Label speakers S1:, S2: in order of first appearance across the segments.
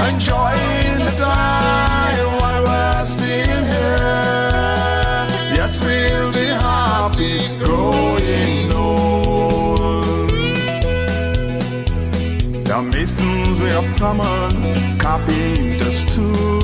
S1: enjoying the time while we're still here. Yes, we'll be happy growing old. The masons we are common, carpenters too.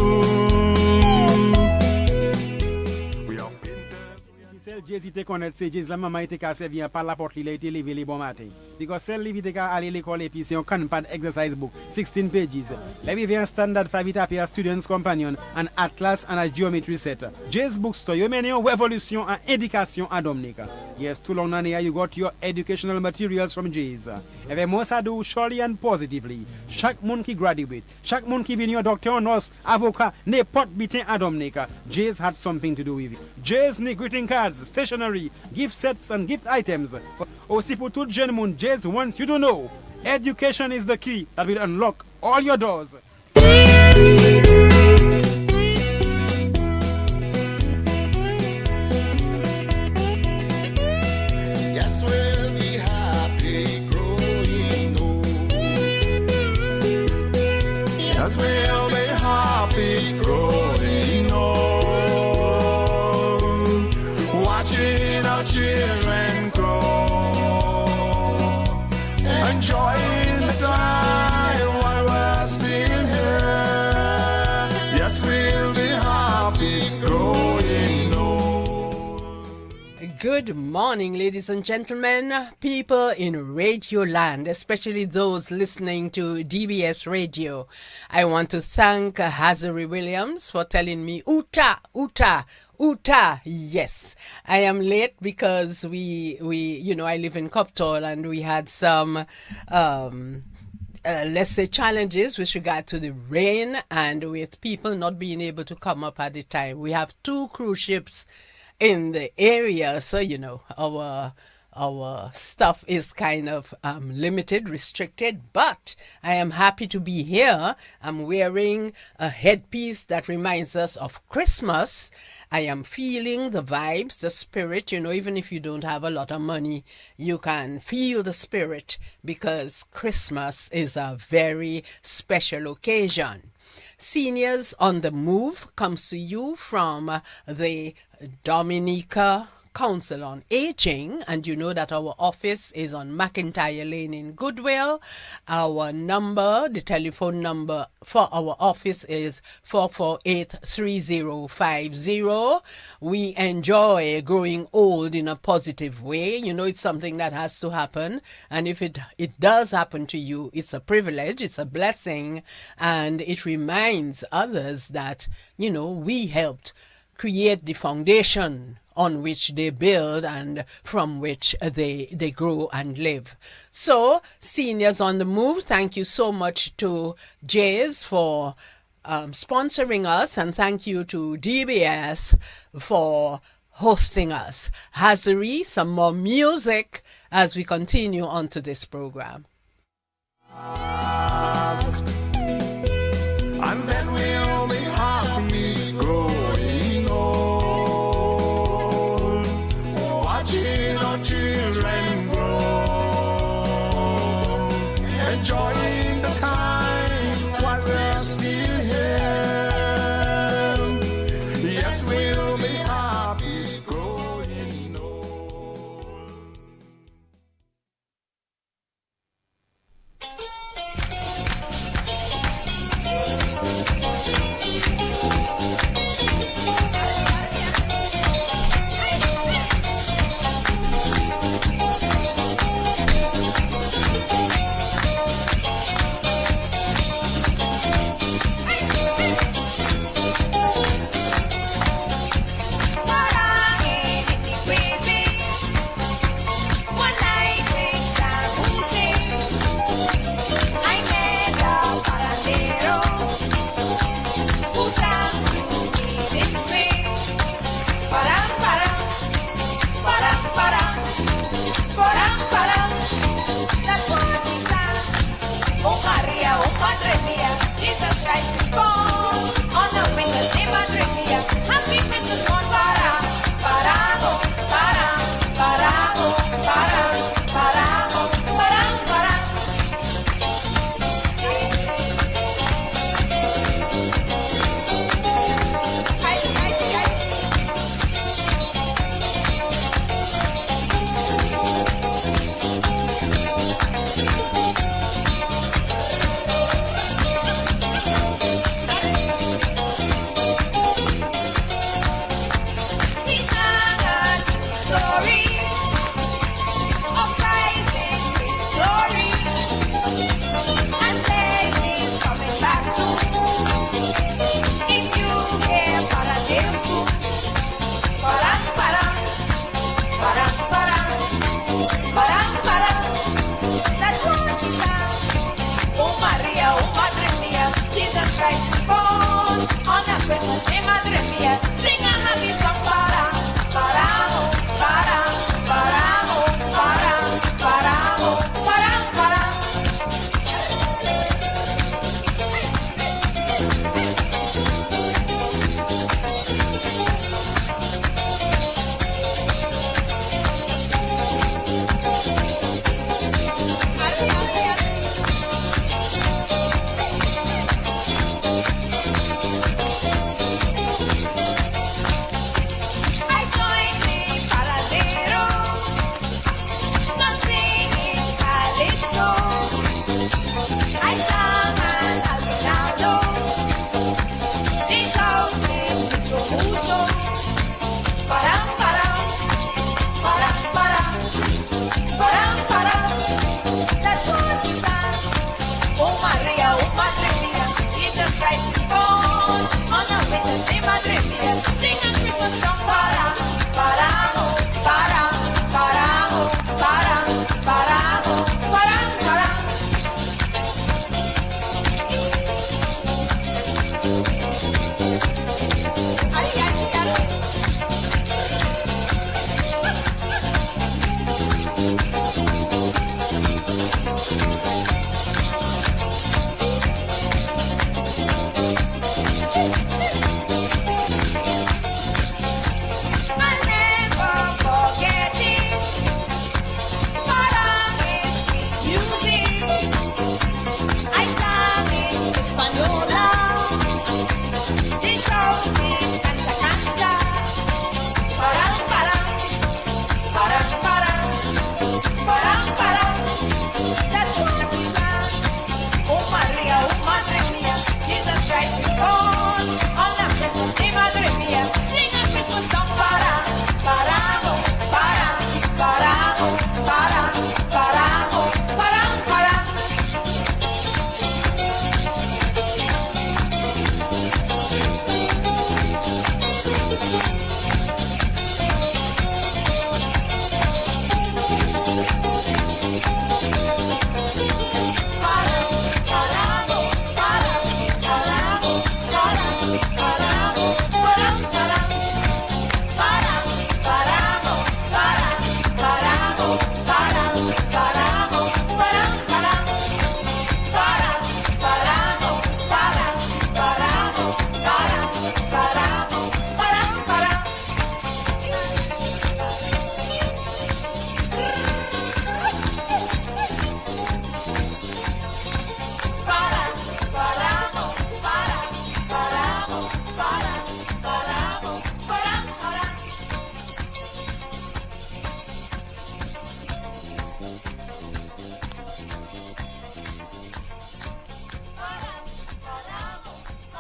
S2: Jay-Z te connaît c'est Jay la maman était cassé vient par la porte il a été levé les bon matin because celle livre était aller l'école et puis c'est un canpan exercise book 16 pages let me un standard 5 it appear students companion an atlas and a geometry set Jay's bookstore you mène une révolution en éducation à Dominique yes too long nania you got your educational materials from Jay's avec moi ça do surely and positively chaque monde qui graduate chaque monde qui vient docteur nurse avocat n'importe bitin à Dominique Jay's had something to do with it Jay's ni greeting cards stationery, gift sets and gift items. Aussi pour tout jeune monde, Jay's wants you to know, education is the key that will unlock all your doors.
S1: Yes, we'll be happy growing old. Yes, we'll be happy growing old. Watching our children grow, enjoying the time while we're still here. Yes, we'll be happy growing old.
S3: Good morning, ladies and gentlemen, people in Radio Land, especially those listening to DBS Radio. I want to thank Hazari Williams for telling me, Uta, Uta, Uta, yes. I am late because we I live in Coptol and we had some let's say challenges with regard to the rain and with people not being able to come up at the time. We have 2 cruise ships in the area, so our stuff is kind of limited, restricted, but I am happy to be here. I'm wearing a headpiece that reminds us of Christmas. I am feeling the vibes, the spirit, even if you don't have a lot of money, you can feel the spirit because Christmas is a very special occasion. Seniors on the Move comes to you from the Dominica Council on Aging, and you know that our office is on McIntyre Lane in Goodwill. Our number, the telephone number for our office is 448-3050. We enjoy growing old in a positive way. It's something that has to happen, and if it does happen to you, it's a privilege, it's a blessing, and it reminds others that, we helped create the foundation on which they build and from which they grow and live. So, Seniors on the Move, thank you so much to Jay's for sponsoring us, and thank you to DBS for hosting us. Hazari, some more music as we continue on to this program.
S1: And then we'll be happy growing old, watching our children grow, enjoying the time while we're still here. Yes, we'll be happy growing old.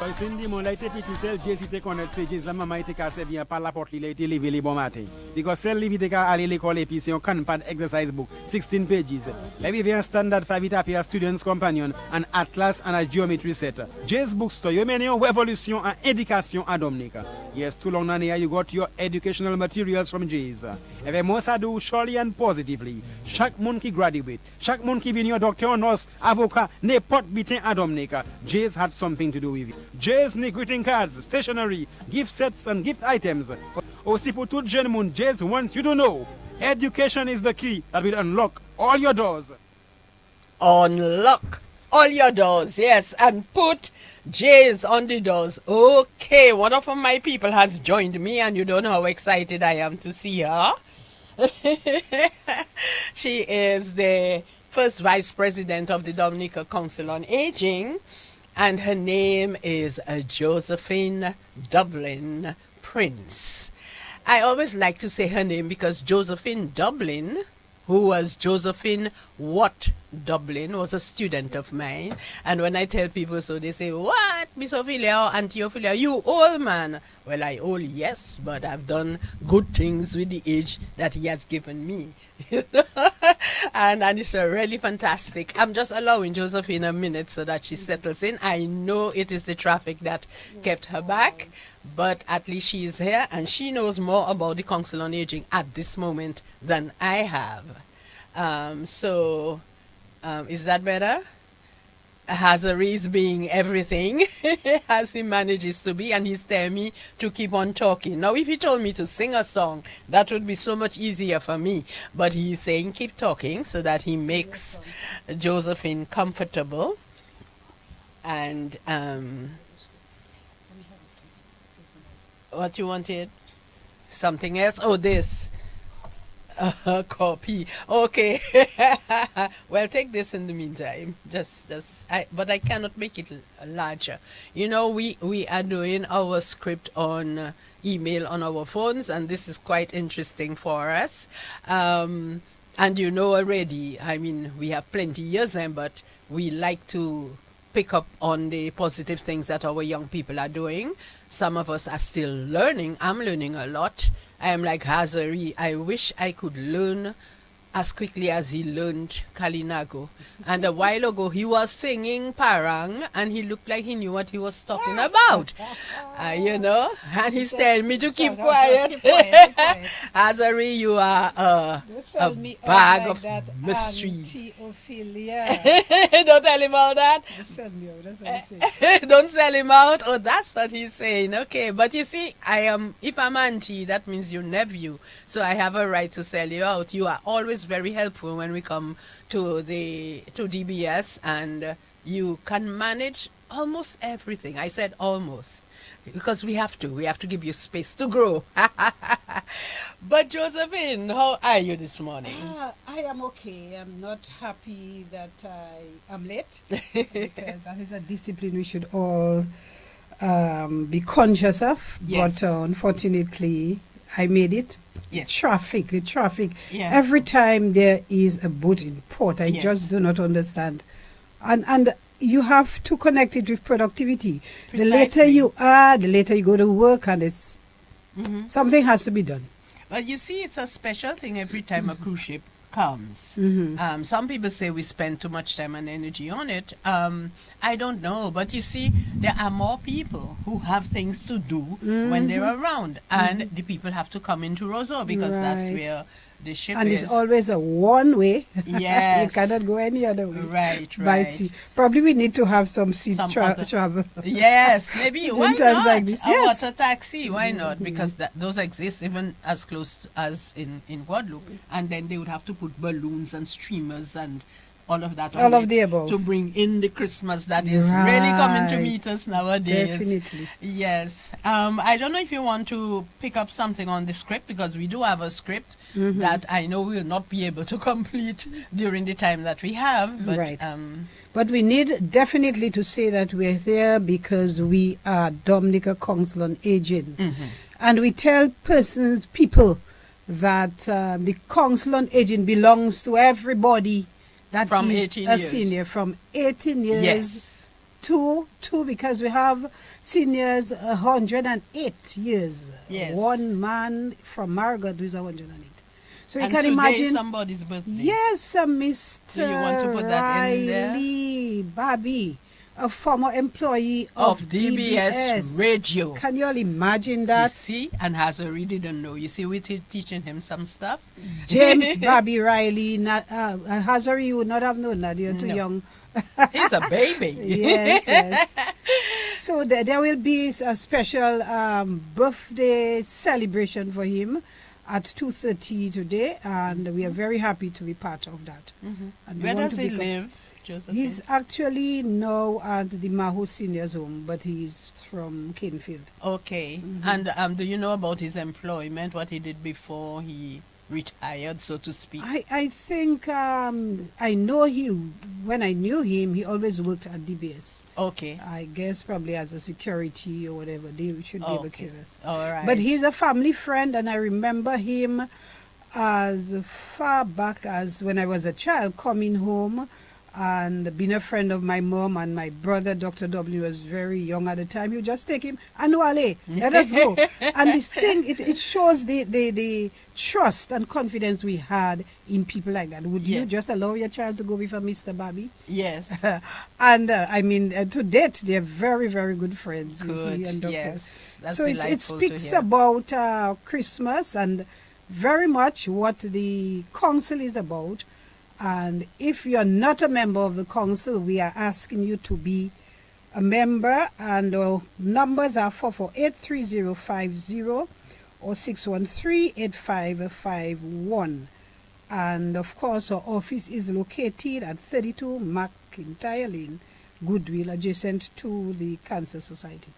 S2: Parce que ndi mon la ite piti sel Jezi te konet se Jezi la maman ite ka servi par la porte li la ite levé li bon matin. Because sel li vite ka aller l'école et puis c'est un Kanban exercise book 16 pages. La vi un standard 5 it appear students companion an atlas and a geometry set. Jezi bookstore you mene yon revolution en éducation à Dominique. Yes, tout long année you got your educational materials from Jezi. Avec moi ça do surely and positively. Chaque monde qui graduate, chaque monde qui vient docteur, nurse, avocat, n'importe bitin à Dominique. Jezi had something to do with it. Jez ni greeting cards, stationery, gift sets and gift items. Aussi pour tout jeune monde, Jez wants you to know education is the key that will unlock all your doors.
S3: Unlock all your doors, yes, and put J's on the doors. Okay, one of my people has joined me, and you don't know how excited I am to see her. She is the first vice president of the Dominica Council on Aging, and her name is Josephine Dublin Prince. I always like to say her name because Josephine Dublin, who was Josephine Watt Dublin, was a student of mine. And when I tell people so, they say, "What, Miss Ophelia or Auntie Ophelia, you old man?" Well, I old, yes, but I've done good things with the age that he has given me. and it's really fantastic. I'm just allowing Josephine a minute so that she settles in. I know it is the traffic that kept her back, but at least she is here and she knows more about the Council on Aging at this moment than I have. Is that better? Hazari is being everything as he manages to be, and he's telling me to keep on talking. Now, if he told me to sing a song, that would be so much easier for me. But he's saying keep talking so that he makes Josephine comfortable. And what you wanted? Something else? Oh, this. Copy. Okay. Well, take this in the meantime. But I cannot make it larger. You know, we are doing our script on email on our phones, and this is quite interesting for us. And you know already, I mean, we have plenty years in, but we like to pick up on the positive things that our young people are doing. Some of us are still learning. I'm learning a lot. I am like Hazari. I wish I could learn as quickly as he learned Kalinago. And a while ago, he was singing Parang, and he looked like he knew what he was talking about. You know, and he's telling me to keep quiet. Hazari, you are a bag of mysteries. Don't tell him all that. Don't sell him out. Oh, that's what he's saying. Okay, but you see, if I'm auntie, that means your nephew. So I have a right to sell you out. You are always very helpful when we come to DBS, and you can manage almost everything. I said almost because we have to give you space to grow. But Josephine, how are you this morning?
S4: I am okay. I'm not happy that I am late because that is a discipline we should all be conscious of.
S3: Yes.
S4: But unfortunately, I made it.
S3: Yes.
S4: The traffic.
S3: Yeah.
S4: Every time there is a boat in port, I
S3: Yes.
S4: just do not understand. And you have to connect it with productivity. The later
S3: Precisely.
S4: you are, the later you go to work, and it's something has to be done.
S3: But you see, it's a special thing every time a cruise ship comes. Some people say we spend too much time and energy on it. I don't know, but you see, there are more people who have things to do when they're around, and the people have to come into Roseau because that's
S4: Right.
S3: where the ship
S4: And
S3: is.
S4: it's always a one way.
S3: Yes.
S4: You cannot go any other way.
S3: Right,
S4: By
S3: right.
S4: sea. Probably we need to have some sea
S3: Some other-
S4: travel.
S3: Yes, maybe. Why
S4: Sometimes
S3: not?
S4: like this,
S3: A
S4: yes.
S3: water taxi, why not? Because those exist even as close as in Guadeloupe. And then they would have to put balloons and streamers and all of that
S4: All
S3: on
S4: of
S3: it
S4: the above.
S3: to bring in the Christmas that is really coming to
S4: Right.
S3: meet us nowadays.
S4: Definitely.
S3: Yes. I don't know if you want to pick up something on the script, because we do have a script that I know we will not be able to complete during the time that we have. But,
S4: Right. But we need definitely to say that we're there because we are Dominica Council on Aging. And we tell people that the Council on Aging belongs to everybody that
S3: From
S4: is
S3: 18
S4: a
S3: years.
S4: senior, from 18 years
S3: yes.
S4: two, because we have seniors 108 years.
S3: Yes.
S4: One man from Margaret who is 108. So you
S3: And
S4: can
S3: today
S4: imagine.
S3: is somebody's birthday.
S4: Yes, Mr.
S3: Do you want to put that in there?
S4: Riley Bobby, a former employee
S3: Of
S4: of
S3: DBS Radio.
S4: Can you all imagine
S3: You
S4: that?
S3: see, and Hazari didn't know. You see, we're teaching him some stuff.
S4: James Bobby Riley, Hazari, you would not have known that. You're too
S3: No.
S4: young.
S3: He's a baby.
S4: Yes, yes. So there will be a special birthday celebration for him at 2:30 today, and we are very happy to be part of that. And we
S3: Where
S4: want
S3: does
S4: to
S3: he
S4: become-
S3: live, Josephine?
S4: He's actually now at the Maho Seniors Home, but he's from Canefield.
S3: Okay. And do you know about his employment, what he did before he retired, so to speak?
S4: I think I know when I knew him, he always worked at DBS.
S3: Okay.
S4: I guess probably as a security or whatever. They should be able to
S3: Okay.
S4: tell us.
S3: All right.
S4: But he's a family friend, and I remember him as far back as when I was a child coming home and being a friend of my mom and my brother. Dr. W was very young at the time. You just take him, Anuale, let us go. And this thing, it shows the trust and confidence we had in people like that. Would you
S3: Yes.
S4: just allow your child to go with a Mr. Bobby?
S3: Yes.
S4: And I mean, to date, they're very, very good friends.
S3: Good.
S4: He and Dr.
S3: Yes. That's
S4: So it
S3: delightful to
S4: speaks
S3: hear.
S4: about Christmas and very much what the council is about. And if you're not a member of the council, we are asking you to be a member. And our numbers are 448-3050 or 613-8551. And of course, our office is located at 32 McIntyre Lane, Goodwill, adjacent to the Cancer Society.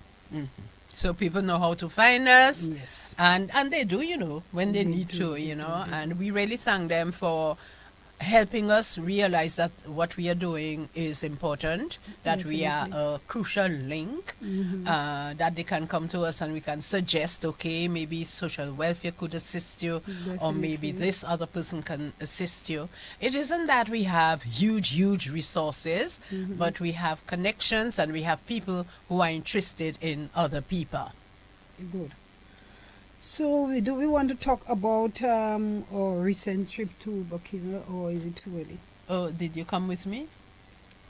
S3: So people know how to find us.
S4: Yes.
S3: And they do, when they need
S4: do,
S3: to,
S4: they
S3: and we really thank them for helping us realize that what we are doing is important, that we are a crucial link, that they can come to us and we can suggest, okay, maybe social welfare could assist you, or maybe
S4: Definitely.
S3: this other person can assist you. It isn't that we have huge resources, but we have connections and we have people who are interested in other people.
S4: Good. So, do we want to talk about our recent trip to Burkina, or is it too early?
S3: Oh, did you come with me?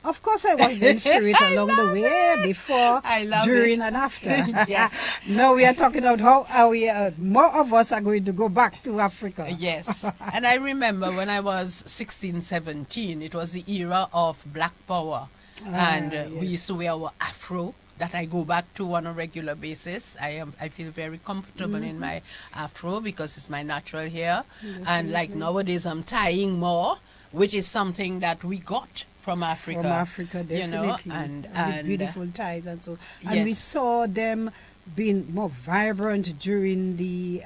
S4: Of course, I was in spirit along the way, before,
S3: I love
S4: during,
S3: it.
S4: and after.
S3: Yes.
S4: Now we are talking about how we more of us are going to go back to Africa.
S3: Yes. And I remember when I was 16, 17, it was the era of Black Power. And we used to wear our afro that I go back to on a regular basis. I feel very comfortable in my afro because it's my natural hair. And like nowadays I'm tying more, which is something that we got from Africa.
S4: From Africa, definitely.
S3: and
S4: the beautiful ties and so. And we
S3: Yes.
S4: saw them being more vibrant during the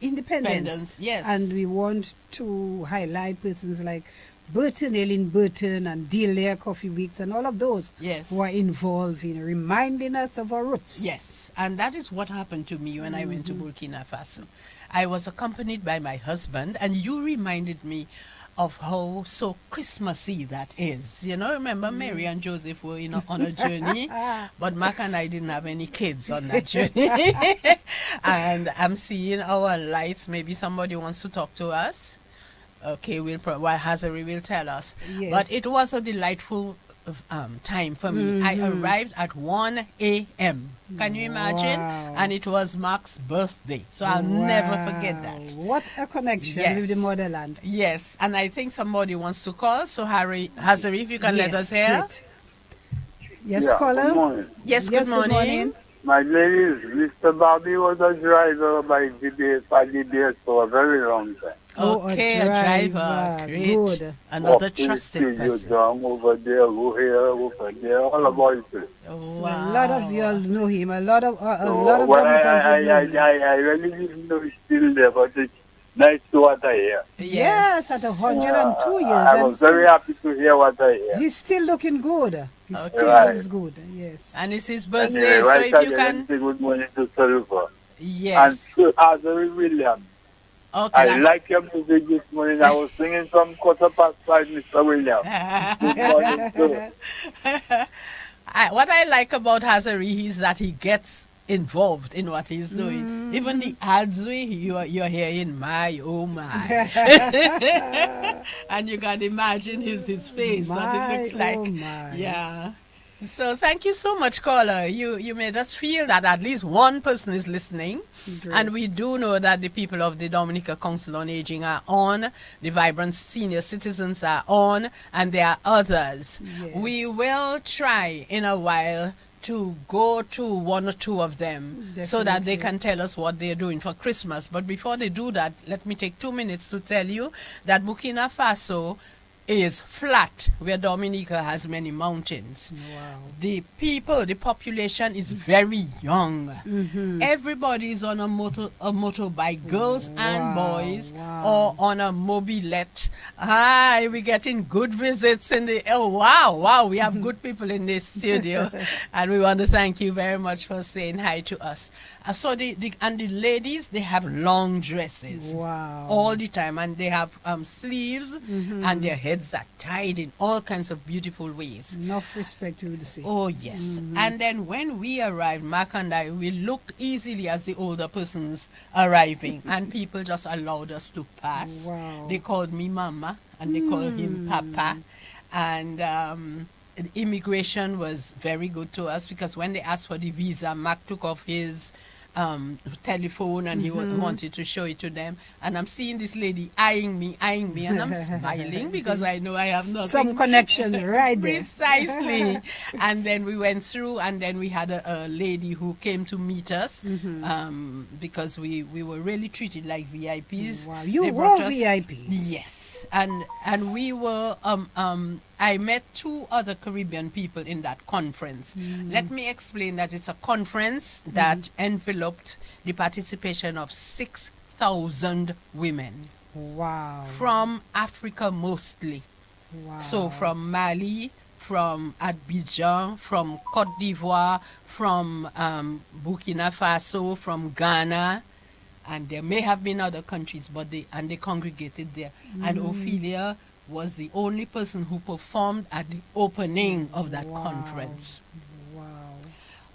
S4: independence.
S3: Yes.
S4: And we want to highlight persons like Burton, Ellen Burton, and Delia Coffee Weeks, and all of those
S3: Yes.
S4: who are involved in reminding us of our roots.
S3: Yes, and that is what happened to me when I went to Burkina Faso. I was accompanied by my husband, and you reminded me of how so Christmassy that is. Remember Mary and Joseph were on a journey, but Mac and I didn't have any kids on that journey. And I'm seeing our lights. Maybe somebody wants to talk to us. Okay, Hazari will tell us.
S4: Yes.
S3: But it was a delightful time for me. I arrived at 1 a.m. Can you imagine?
S4: Wow.
S3: And it was Mark's birthday. So I'll never forget
S4: Wow.
S3: that.
S4: What a connection
S3: Yes.
S4: with the motherland.
S3: Yes, and I think somebody wants to call. So Hazari, if you can let us hear.
S4: great. Yes,
S5: Yeah,
S4: caller.
S5: good morning.
S3: Yes, good morning.
S5: My ladies, Mr. Bobby was a driver by DBS for a very long time.
S4: Oh, a
S3: Okay, a driver.
S4: driver.
S3: Great.
S4: Good.
S3: Another
S5: Up to the
S3: trusted
S5: studio
S3: person.
S5: down over there, go here, over there, all about it.
S4: So
S3: Wow.
S4: a lot of you all know him. A lot of
S5: Well,
S4: Dominicans
S5: I,
S4: would know
S5: I,
S4: him.
S5: I really didn't know he's still there, but it's nice to what I hear.
S4: Yes, at 102 years.
S5: I
S4: and
S5: was very happy to hear what I hear.
S4: he's still looking good. He still
S5: Right.
S4: looks good. Yes.
S3: And it's his
S5: Anyway,
S3: birthday, so
S5: right
S3: if you
S5: again,
S3: can.
S5: say good morning to Silver. And
S3: Yes.
S5: to Azari Williams.
S3: Okay.
S5: I like your music this morning. I was singing some 5:15, Mr. Williams. Good morning, sir.
S3: What I like about Hazari is that he gets involved in what he's doing. Even the ads you're hearing, my oh my, and you can imagine his face, what it looks like.
S4: Oh my.
S3: Yeah. So thank you so much, caller. You made us feel that at least one person is listening.
S4: Great.
S3: And we do know that the people of the Dominica Council on Aging are on, the Vibrant Senior Citizens are on, and there are others.
S4: Yes.
S3: We will try in a while to go to one or two of them so that they
S4: Definitely.
S3: can tell us what they're doing for Christmas. But before they do that, let me take 2 minutes to tell you that Burkina Faso is flat, where Dominica has many mountains.
S4: Wow.
S3: The population is very young. Everybody is on a motorbike, girls and
S4: Wow,
S3: boys,
S4: wow.
S3: or on a mobilette. Hi, we're getting good visits in the. Oh wow, we have good people in this studio, and we want to thank you very much for saying hi to us. So the ladies, they have long dresses.
S4: Wow.
S3: All the time, and they have sleeves, and their heads are tied in all kinds of beautiful ways.
S4: Enough respect, you would say.
S3: Oh yes. And then when we arrived, Mark and I, we looked easily as the older persons arriving, and people just allowed us to pass.
S4: Wow.
S3: They called me Mama, and they called him Papa, and the immigration was very good to us, because when they asked for the visa, Mark took off his telephone, and he wanted to show it to them, and I'm seeing this lady eyeing me, and I'm smiling because I know I have nothing.
S4: Some connection right there.
S3: Precisely. And then we went through, and then we had a lady who came to meet us, because we were really treated like VIPs.
S4: Wow, you
S3: They
S4: were
S3: brought us-
S4: VIPs.
S3: Yes, and we were. I met 2 other Caribbean people in that conference. Let me explain that it's a conference that enveloped the participation of 6,000 women
S4: Wow.
S3: from Africa mostly.
S4: Wow.
S3: So from Mali, from Abidjan, from Cote d'Ivoire, from Burkina Faso, from Ghana, and there may have been other countries, but they congregated there. And Ophelia was the only person who performed at the opening of that
S4: Wow.
S3: conference.
S4: Wow.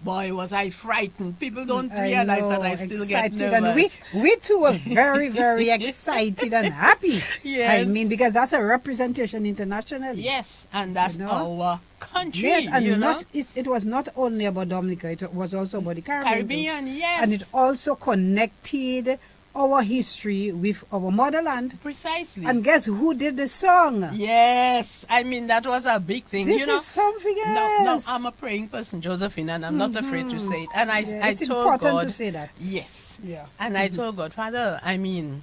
S3: Boy, was I frightened. People don't
S4: I
S3: realize
S4: know,
S3: that I still
S4: excited.
S3: get
S4: And
S3: nervous.
S4: we too were very, very excited and happy.
S3: Yes.
S4: I mean, because that's a representation internationally.
S3: Yes, and that's
S4: You know?
S3: our country.
S4: Yes, and
S3: you know?
S4: it was not only about Dominica, it was also about the Caribbean. too.
S3: Caribbean, yes.
S4: And it also connected our history with our motherland.
S3: Precisely.
S4: And guess who did the song?
S3: Yes, I mean that was a big thing.
S4: This
S3: you know,
S4: is something
S3: no,
S4: else.
S3: I'm a praying person, Josephine, and I'm not afraid to say it. And
S4: Yeah,
S3: I
S4: it's
S3: told
S4: important
S3: God,
S4: to say that.
S3: yes,
S4: Yeah.
S3: and I told God, Father, I mean,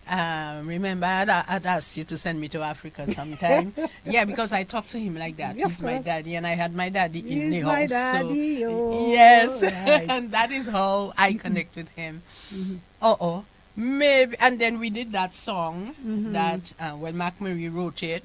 S3: remember I'd asked you to send me to Africa sometime. Yeah, because I talked to him like that.
S4: Yeah, of
S3: He's my
S4: course.
S3: daddy, and I had my daddy in
S4: He's
S3: the
S4: my
S3: house.
S4: daddy,
S3: so,
S4: oh,
S3: yes,
S4: right.
S3: and that is how I connect with him. Maybe, and then we did that song that when Mark Marie wrote it.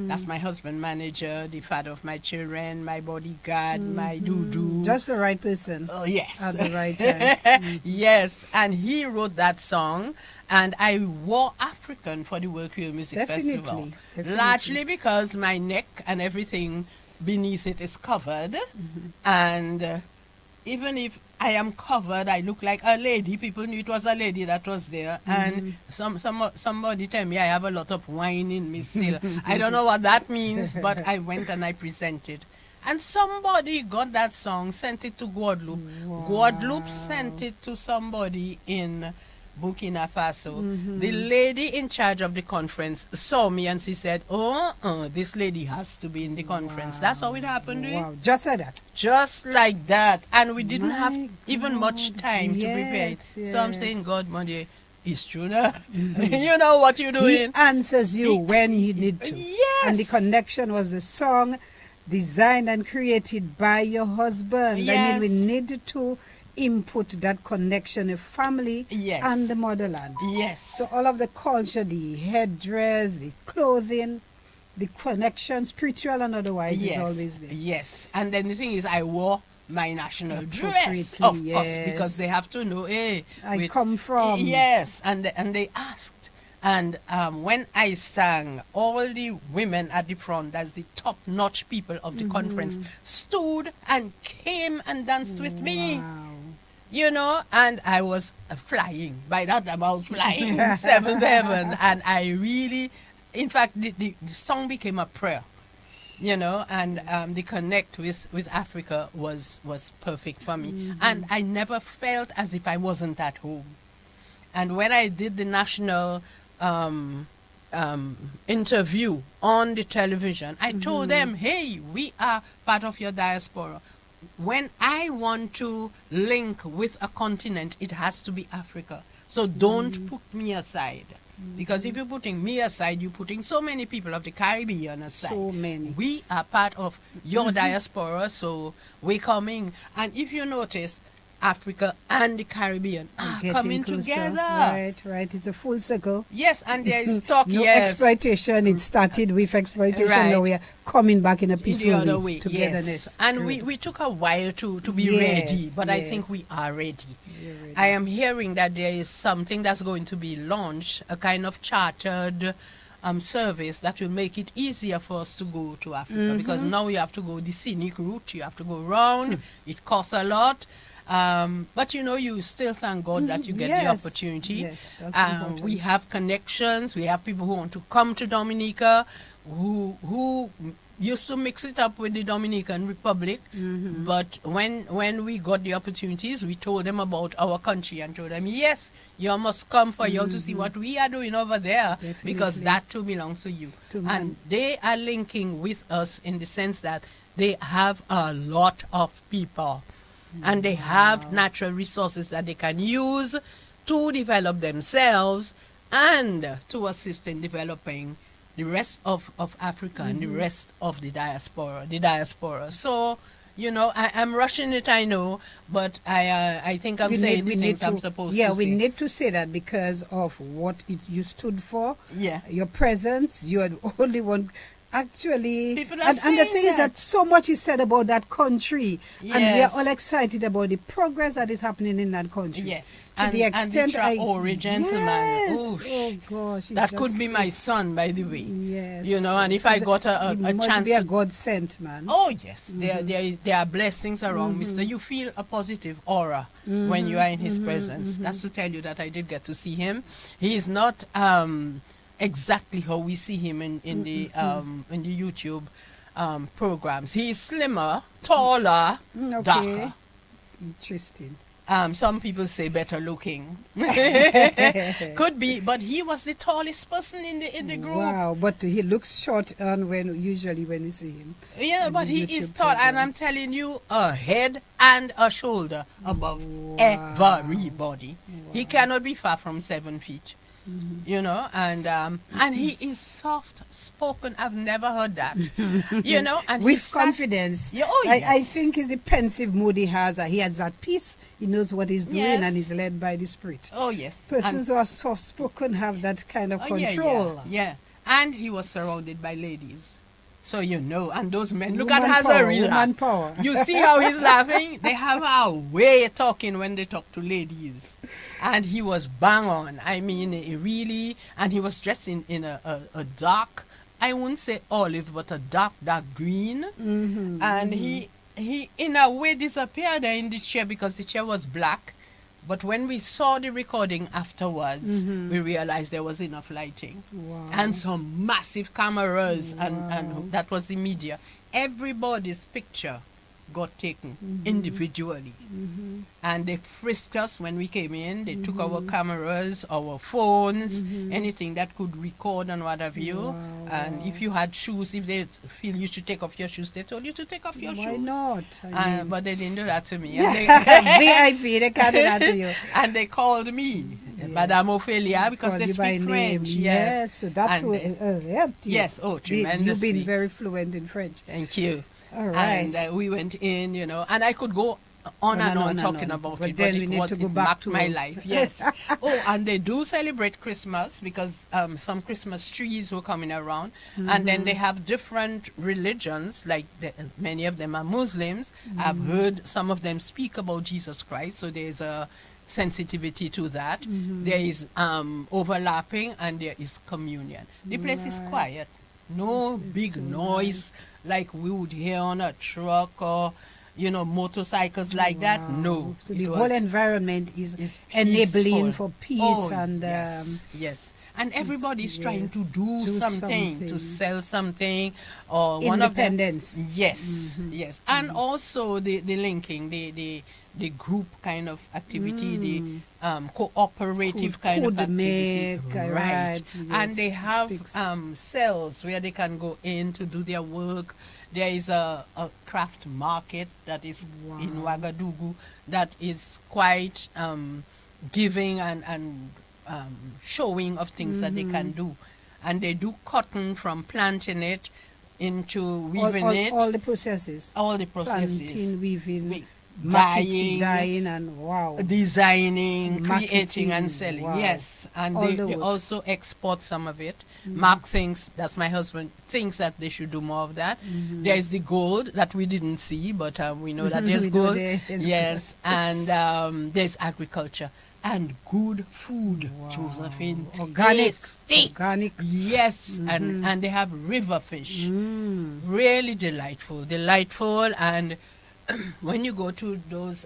S3: That's my husband manager, the father of my children, my bodyguard, my doo-doo.
S4: Just the right person
S3: Oh yes,
S4: at the right time.
S3: yes, and he wrote that song, and I wore African for the World Creole Music
S4: Definitely,
S3: Festival,
S4: definitely.
S3: largely because my neck and everything beneath it is covered, and even if I am covered, I look like a lady. People knew it was a lady that was there, and somebody tell me I have a lot of wine in me still. I don't know what that means, but I went and I presented. And somebody got that song, sent it to Guadeloupe. Guadeloupe sent it to somebody in Burkina Faso. The lady in charge of the conference saw me and she said, this lady has to be in the conference. That's how it happened.
S4: Wow, just like that.
S3: Just like that. And we didn't
S4: My
S3: have even much time to prepare it.
S4: Yes,
S3: So I'm
S4: yes.
S3: saying, God, Monday, it's true now. You know what you're
S4: He
S3: doing.
S4: answers you when you need to.
S3: Yes.
S4: And the connection was the song designed and created by your husband. I mean, we
S3: Yes.
S4: need to input that connection of family
S3: Yes.
S4: and the motherland.
S3: Yes.
S4: So all of the culture, the headdress, the clothing, the connection, spiritual and otherwise, is always there.
S3: Yes. And then the thing is, I wore my national dress, of
S4: Appropriately,
S3: course, because
S4: yes.
S3: they have to know, hey,
S4: I come from.
S3: Yes. And they asked, And when I sang, all the women at the front, as the top-notch people of the conference, stood and came and danced with me.
S4: Wow.
S3: You know, and I was flying. By that time, I was flying in seventh heaven. And I really, in fact, the song became a prayer. You know, and the connect with Africa was perfect for me. And I never felt as if I wasn't at home. And when I did the national interview on the television, I told them, hey, we are part of your diaspora. When I want to link with a continent, it has to be Africa. So don't put me aside. Because if you're putting me aside, you're putting so many people of the Caribbean aside.
S4: So many.
S3: We are part of your diaspora, so we're coming. And if you notice, Africa and the Caribbean are
S4: Getting
S3: coming
S4: closer.
S3: together.
S4: Right. It's a full circle.
S3: Yes, and there is talk,
S4: No
S3: yes.
S4: exploitation. It started with exploitation.
S3: Right.
S4: Now we are coming back in a
S3: The
S4: peaceful
S3: other
S4: way.
S3: way,
S4: Togetherness.
S3: yes. And we took a while to be
S4: Yes,
S3: ready, but I think
S4: yes.
S3: we are ready.
S4: We're ready.
S3: I am hearing that there is something that's going to be launched, a kind of chartered service that will make it easier for us to go to Africa, because now you have to go the scenic route, you have to go round, it costs a lot. But you know, you still thank God that you get the
S4: Yes.
S3: opportunity.
S4: Yes, that's important.
S3: We have connections. We have people who want to come to Dominica, who used to mix it up with the Dominican Republic. But when we got the opportunities, we told them about our country and told them, yes, you must come for you to see what we are doing over there, because
S4: Definitely.
S3: that too belongs to you.
S4: To
S3: And they are linking with us in the sense that they have a lot of people. And they have natural resources that they can use to develop themselves and to assist in developing the rest of Africa and the rest of the diaspora. So, you know, I'm rushing it, I know, but I think I'm saying the things I'm supposed to say.
S4: Yeah, we need to say that because of what you stood for.
S3: Yeah.
S4: Your presence, you are the only one. Actually,
S3: People are
S4: and the
S3: saying
S4: thing is that so much is said about that country, and we are
S3: Yes.
S4: all excited about the progress that is happening in that country.
S3: Yes.
S4: To the extent
S3: and the Traore gentleman.
S4: Yes.
S3: Oof.
S4: Oh gosh, it's
S3: That could
S4: just
S3: be my son, by the way.
S4: Yes.
S3: You know, and if I got a
S4: He must
S3: chance
S4: be a
S3: to-
S4: God sent man.
S3: Oh yes, there are blessings around, Mister. You feel a positive aura when you are in his presence. That's to tell you that I did get to see him. He is not exactly how we see him in the YouTube programs. He is slimmer, taller,
S4: Okay.
S3: darker.
S4: Interesting.
S3: Some people say better looking. Could be, but he was the tallest person in the group.
S4: Wow, but he looks short on usually when we see him.
S3: Yeah,
S4: in
S3: but
S4: the
S3: he
S4: YouTube
S3: is tall, and
S4: program.
S3: I'm telling you, a head and a shoulder above everybody. He cannot be far from 7 feet. You know, and he is soft spoken. I've never heard that. You know, and he
S4: With
S3: sat-
S4: confidence.
S3: Yeah, oh,
S4: I
S3: yes.
S4: think it's the pensive mood he has. He has that peace. He knows what he's doing
S3: Yes.
S4: and he's led by the Spirit.
S3: Oh yes,
S4: Persons who are soft spoken have that kind of
S3: Oh, yeah,
S4: control.
S3: yeah. And he was surrounded by ladies. So you know, and those men, look
S4: Woman
S3: at
S4: power,
S3: Hazari
S4: woman
S3: laugh.
S4: power.
S3: You see how he's laughing? They have a way of talking when they talk to ladies. And he was bang on. I mean, he really, and he was dressed in a dark, I wouldn't say olive, but a dark green. And he in a way disappeared in the chair because the chair was black. But when we saw the recording afterwards, we realized there was enough lighting.
S4: Wow.
S3: And some massive cameras, and that was the media. Everybody's picture got taken individually. And they frisked us when we came in. They took our cameras, our phones, anything that could record and what have you. And if you had shoes, if they feel you should take off your shoes, they told you to take off your
S4: Why
S3: shoes.
S4: not? I mean,
S3: But they didn't do that to me. And they,
S4: VIP, they can't do that to you.
S3: and they called me Madame Ophelia because
S4: Called
S3: they
S4: you by
S3: speak
S4: name.
S3: French.
S4: Yes, so that
S3: And
S4: too helped you.
S3: yes, oh,
S4: You've
S3: tremendously.
S4: been very fluent in French.
S3: Thank you.
S4: All right.
S3: And we went in, you know, and I could go on and on talking about
S4: But
S3: it,
S4: then
S3: but
S4: we
S3: it
S4: need
S3: was
S4: to go
S3: it
S4: back
S3: marked
S4: to
S3: my life. Yes. Oh, and they do celebrate Christmas because some Christmas trees were coming around, and then they have different religions. Like many of them are Muslims. I've heard some of them speak about Jesus Christ. So there's a sensitivity to that. There is overlapping, and there is communion. The place is quiet. No
S4: This is
S3: big
S4: so
S3: noise like we would hear on a truck or, motorcycles like that. No.
S4: So
S3: it
S4: the
S3: was-
S4: whole environment is
S3: is
S4: enabling
S3: peaceful.
S4: for peace
S3: Oh,
S4: and
S3: yes. And everybody's trying to
S4: yes,
S3: do something, to
S4: something.
S3: sell something, or one of them.
S4: Independence.
S3: Yes, yes, and also the linking, the group kind of activity, the cooperative kind of
S4: Could
S3: activity,
S4: make,
S3: right?
S4: right,
S3: And they
S4: yes,
S3: have
S4: speaks.
S3: cells where they can go in to do their work. There is a craft market that is in Ouagadougou that is quite giving and showing of things that they can do. And they do cotton from planting it into weaving it.
S4: all the processes.
S3: All the processes.
S4: Planting, weaving,
S3: We-
S4: marketing, dyeing, and wow.
S3: Designing, creating, and
S4: Marketing,
S3: selling.
S4: wow.
S3: Yes, and
S4: All
S3: they
S4: the works.
S3: also export some of it. Mark thinks, that's my husband, thinks that they should do more of that. There is the gold that we didn't see, but we know that there's
S4: We know
S3: gold.
S4: there is
S3: Yes, and there's agriculture and good food, Josephine.
S4: Organic.
S3: Tasty.
S4: Organic.
S3: Yes, and they have river fish. Really delightful, and when you go to those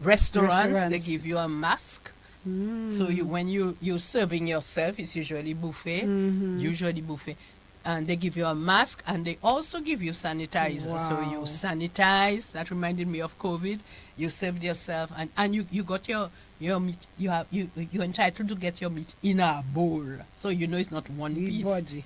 S3: restaurants, they give you a mask. So when you're serving yourself, it's usually buffet, and they give you a mask, and they also give you sanitizer. So you
S4: Wow.
S3: sanitize. That reminded me of COVID. You served yourself, and you got your meat. You're entitled to get your meat in a bowl, so it's not one
S4: Big
S3: piece.
S4: body.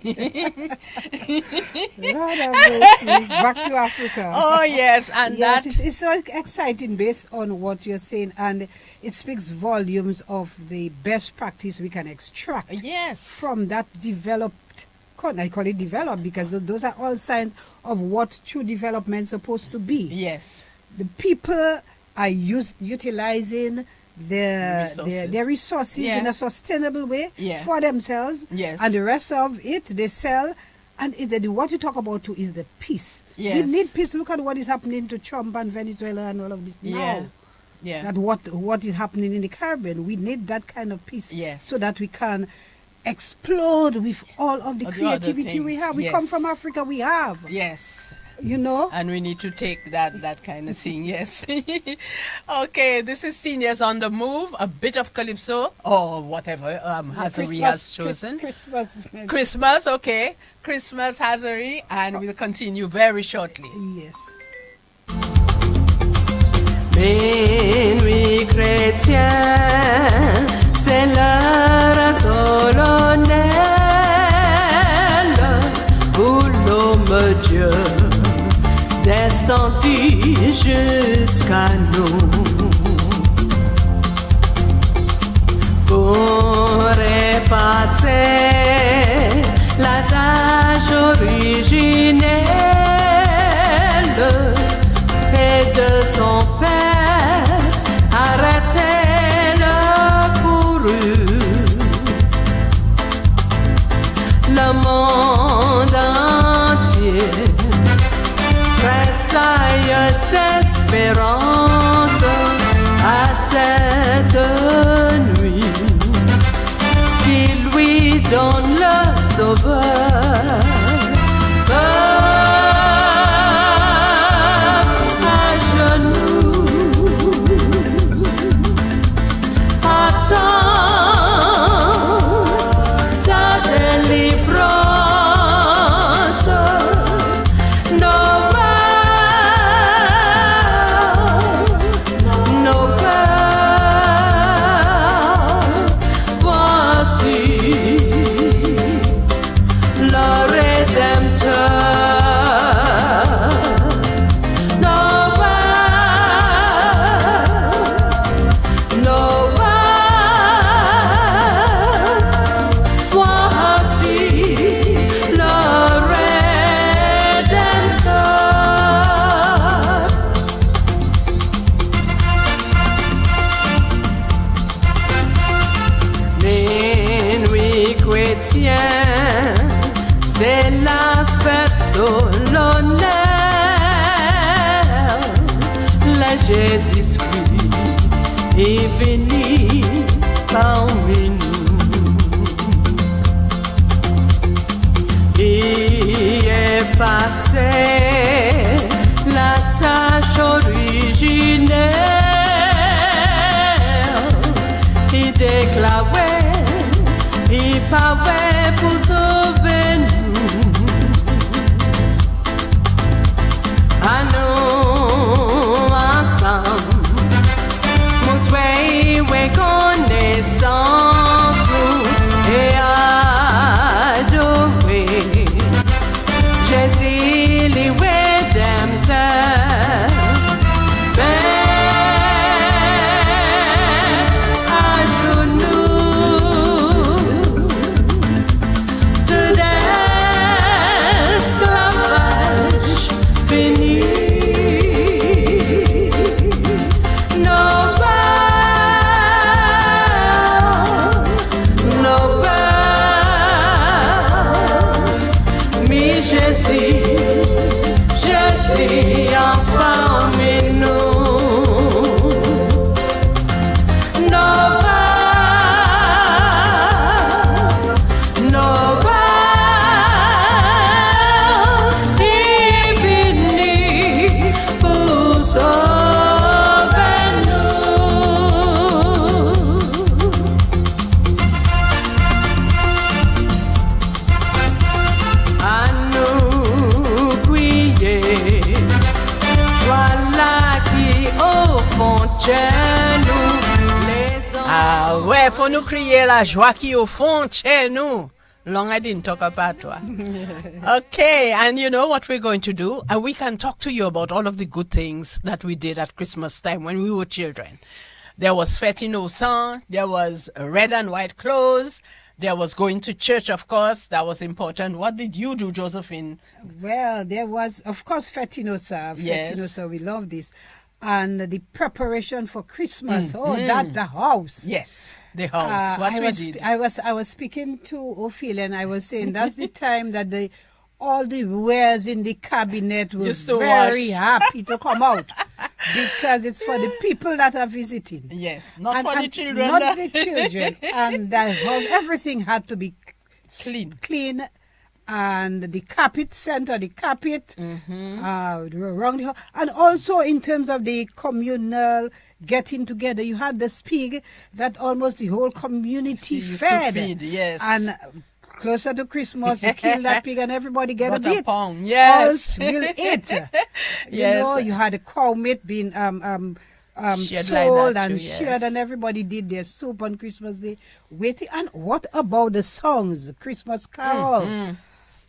S4: Lord have mercy. Back to Africa.
S3: Oh yes, and
S4: Yes,
S3: that
S4: it's so exciting based on what you're saying, and it speaks volumes of the best practice we can extract
S3: yes.
S4: from that developed. I call it developed because those are all signs of what true development is supposed to be.
S3: Yes.
S4: The people are utilizing their resources
S3: Yeah.
S4: in a sustainable way
S3: Yeah.
S4: for themselves,
S3: Yes.
S4: and the rest of it they sell. And what you talk about too is the peace.
S3: Yes.
S4: We need peace. Look at what is happening to Trump and Venezuela and all of this
S3: Yeah.
S4: now.
S3: Yeah.
S4: That what is happening in the Caribbean. We need that kind of peace,
S3: Yes.
S4: so that we can explode with all of the
S3: All the other
S4: creativity we
S3: things,
S4: have. We come
S3: yes.
S4: from Africa. We have,
S3: Yes.
S4: and
S3: we need to take that kind of thing, yes. Okay, this is Seniors on the Move, a bit of calypso, or whatever Hazari has chosen. Christmas, okay. Christmas Hazari, and we'll continue very shortly.
S4: Yes.
S6: Béni chrétien, c'est l'heure solennelle où l'homme Dieu descendit jusqu'à nous pour effacer la tâche originelle et de son père arrêter le couru. Le monde entier tressaille d'espérance à cette nuit qui lui donne le sauveur. C'est la fête solennelle, le Jésus-Christ est venu parmi nous et effacer la tâche originelle et déclarer, il paraît pour sauver nous. À nous ensemble, montrer reconnaissance et adorer Jésus le Rédempteur. À genoux, tout esclavage fini. Jésus, en parmi nous. Nova est venu pour sauver nous. À nous prier, voilà qui au fond chez nous les hommes.
S3: Ah ouais, faut nous crier la joie qui au fond chez nous. Long I didn't talk about toi. Okay, and you know what we're going to do? We can talk to you about all of the good things that we did at Christmas time when we were children. There was fête innocent, there was red and white clothes, there was going to church, of course, that was important. What did you do, Josephine?
S4: Well, there was, of course, Fetinosa.
S3: Yes.
S4: Fetinosa, we love this. And the preparation for Christmas. Oh, that the house.
S3: Yes, the house. What we did.
S4: I was speaking to Ophelia, and I was saying that's the time that all the wares in the cabinet were
S3: Used to
S4: very
S3: wash.
S4: happy to come out because it's for the people that are visiting.
S3: Yes, not for the children.
S4: Not the children. And the house, everything had to be
S3: Clean.
S4: And the carpet center, the carpet around the house. And also in terms of the communal getting together, you had the pig that almost the whole community
S3: Used to
S4: fed.
S3: feed, yes.
S4: And closer to Christmas, you kill that pig and everybody get a
S3: Butter
S4: bit.
S3: pound, yes.
S4: All will eat. You
S3: Yes.
S4: know, you had a cow meat being
S3: Shared like
S4: sold
S3: that
S4: and
S3: too,
S4: shared,
S3: yes.
S4: and everybody did their soup on Christmas Day. Waiting. And what about the songs? Christmas Carol.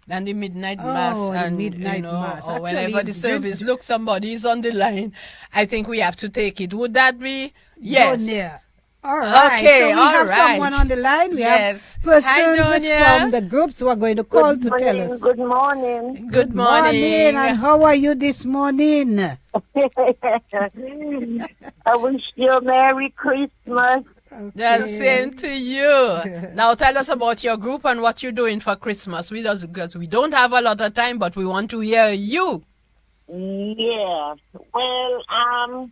S3: And the midnight
S4: Oh,
S3: mass,
S4: the
S3: and
S4: midnight
S3: you know,
S4: mass.
S3: or
S4: Actually,
S3: whenever the service,
S4: drink-
S3: look, somebody is on the line. I think we have to take it. Would that be? Yes.
S4: Donia. All right.
S3: Okay,
S4: so we
S3: all
S4: have
S3: right.
S4: someone on the line. We
S3: Yes.
S4: have persons
S3: Hi, Donia.
S4: from the groups who are going to call to tell us.
S7: Good morning.
S3: Good morning.
S4: And how are you this morning?
S7: I wish you a Merry Christmas.
S3: The same to you. Now tell us about your group and what you're doing for Christmas with us, because we don't have a lot of time, but we want to hear you.
S7: Yeah. Well,